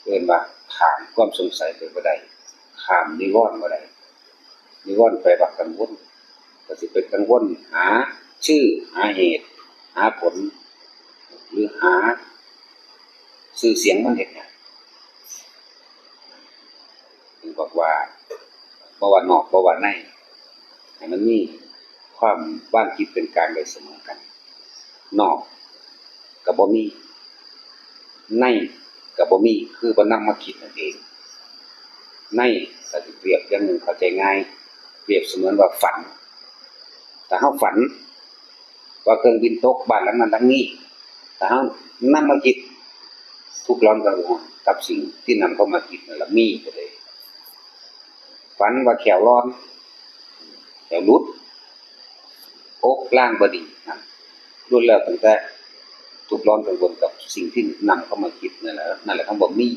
เอิ้นว่าข้ามความสงสัยไปบ่ได้ข้ามนิวรณ์บ่ได้นิวรณ์แปลว่ากังวลก็สิเป็นกังวลหาชื่อหาเหตุหาผลหรือหาชื่อเสียงมันเฮ็ดหยังถึงบอกว่าบ่ว่านอกบ่ว่าในให้มันมีความว่างคิดเป็นกลางได้เสมอกันนอกก็บ่มีในก็บ่มีคือบ่นำมาคิดนั่นเองในก็สิเปรียบอย่างหนึ่งเข้าใจง่ายเปรียบเสมือนว่าฝันถ้าเฮาฝันว่าเครื่องบินตกบ้านหลังนั้นหลังนี้ถ้าเฮานำมาคิดทุกข์ร้อนกังวลกับสิ่งที่นำเข้ามาคิดนั่นล่ะมีก็เลยฝันว่าแขวร้อนแขวหลุดอกล่างบ่ดีนั่นล้วนแล้วตั้งแต่ทุกข์ร้อนกังวลกับสิ่งที่นำเข้ามาคิดนั่นแหละคำว่ามี